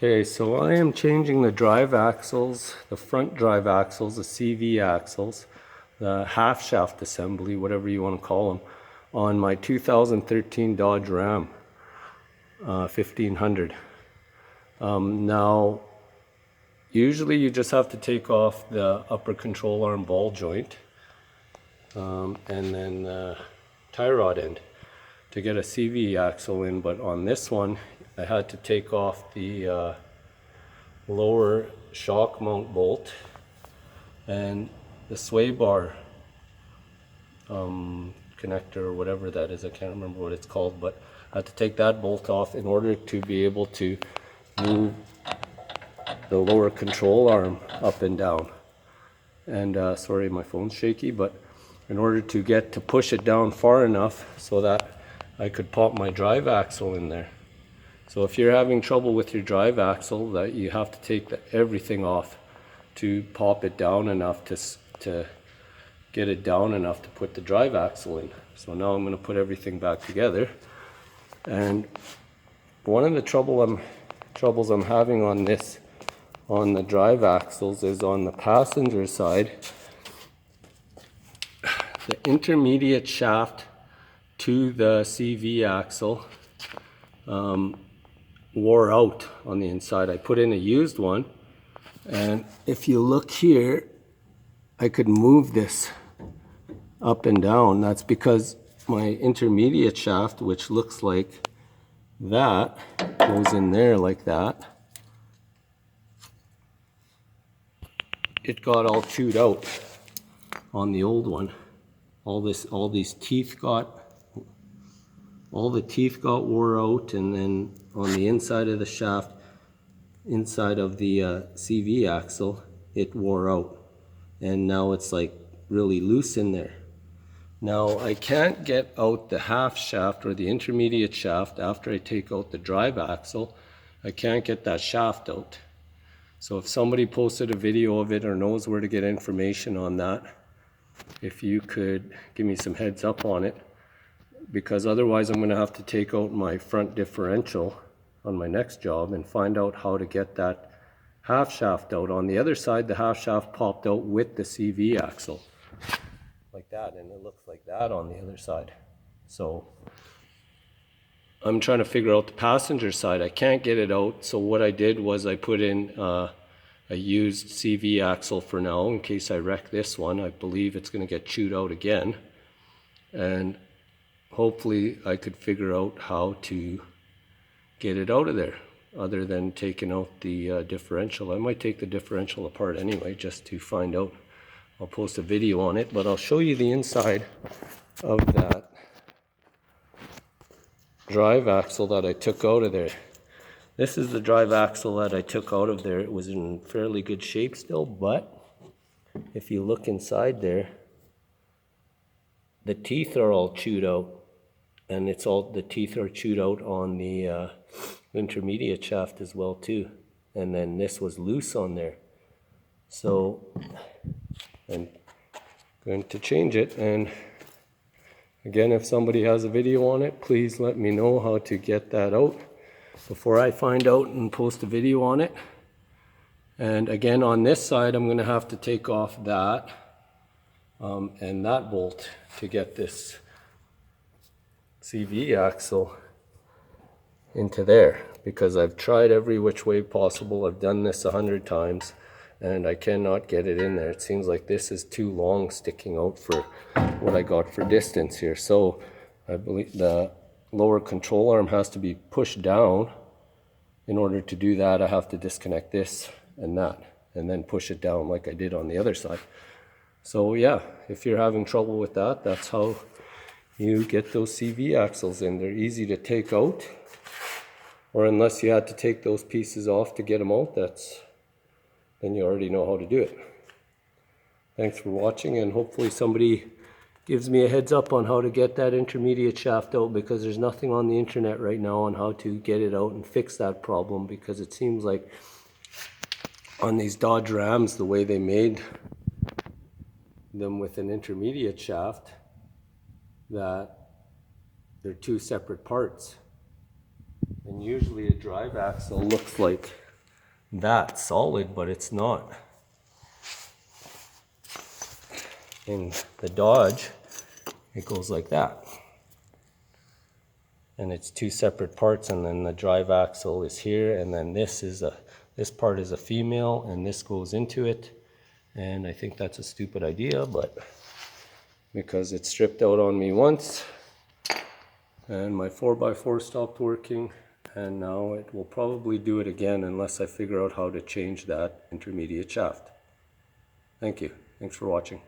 Okay, so I am changing the drive axles, the front drive axles, the CV axles, the half shaft assembly, whatever you want to call them, on my 2013 Dodge Ram 1500. Now, usually you just have to take off the upper control arm ball joint and then the tie rod end to get a CV axle in, but on this one I had to take off the lower shock mount bolt and the sway bar connector or whatever that is. I can't remember what it's called, but I had to take that bolt off in order to be able to move the lower control arm up and down. And sorry, my phone's shaky, but in order to push it down far enough so that I could pop my drive axle in there. So if you're having trouble with your drive axle, that you have to take everything off to pop it down enough to get it down enough to put the drive axle in. So now I'm going to put everything back together. And one of the troubles I'm having on the drive axles is on the passenger side. The intermediate shaft to the CV axle wore out on the inside. I put in a used one, and if you look here, I could move this up and down. That's because my intermediate shaft, which looks like that, goes in there like that. It got all chewed out on the old one. All the teeth got wore out, and then on the inside of the shaft, inside of the CV axle, it wore out, and now it's like really loose in there. Now I can't get out the half shaft or the intermediate shaft after I take out the drive axle. I can't get that shaft out. So if somebody posted a video of it or knows where to get information on that, if you could give me some heads up on it, because otherwise I'm going to have to take out my front differential on my next job and find out how to get that half shaft out. On the other side, the half shaft popped out with the CV axle like that, and it looks like that on the other side. So I'm trying to figure out the passenger side. I can't get it out, so what I did was I put in a used CV axle for now in case I wreck this one. I believe it's going to get chewed out again, and hopefully I could figure out how to get it out of there other than taking out the differential. I might take the differential apart anyway just to find out. I'll post a video on it, but I'll show you the inside of that drive axle that I took out of there. This is the drive axle that I took out of there. It was in fairly good shape still, but if you look inside there, the teeth are all chewed out, and the teeth are chewed out on the intermediate shaft as well too. And then this was loose on there. So I'm going to change it, and again, if somebody has a video on it, please let me know how to get that out before I find out and post a video on it. And again, on this side, I'm going to have to take off that and that bolt to get this CV axle into there, because I've tried every which way possible. I've done this 100 times and I cannot get it in there. It seems like this is too long sticking out for what I got for distance here. So I believe the lower control arm has to be pushed down. In order to do that, I have to disconnect this and that and then push it down like I did on the other side. So yeah, if you're having trouble with that, that's how you get those CV axles in. They're easy to take out, or unless you had to take those pieces off to get them out, then you already know how to do it. Thanks for watching, and hopefully somebody gives me a heads up on how to get that intermediate shaft out, because there's nothing on the internet right now on how to get it out and fix that problem, because it seems like on these Dodge Rams, the way they made them with an intermediate shaft, that they're two separate parts. And usually a drive axle looks like that solid, but it's not. In the Dodge, it goes like that. And it's two separate parts, and then the drive axle is here, and then this part is a female, and this goes into it. And I think that's a stupid idea, but because it stripped out on me once, and my 4x4 stopped working, and now it will probably do it again unless I figure out how to change that intermediate shaft. Thank you. Thanks for watching.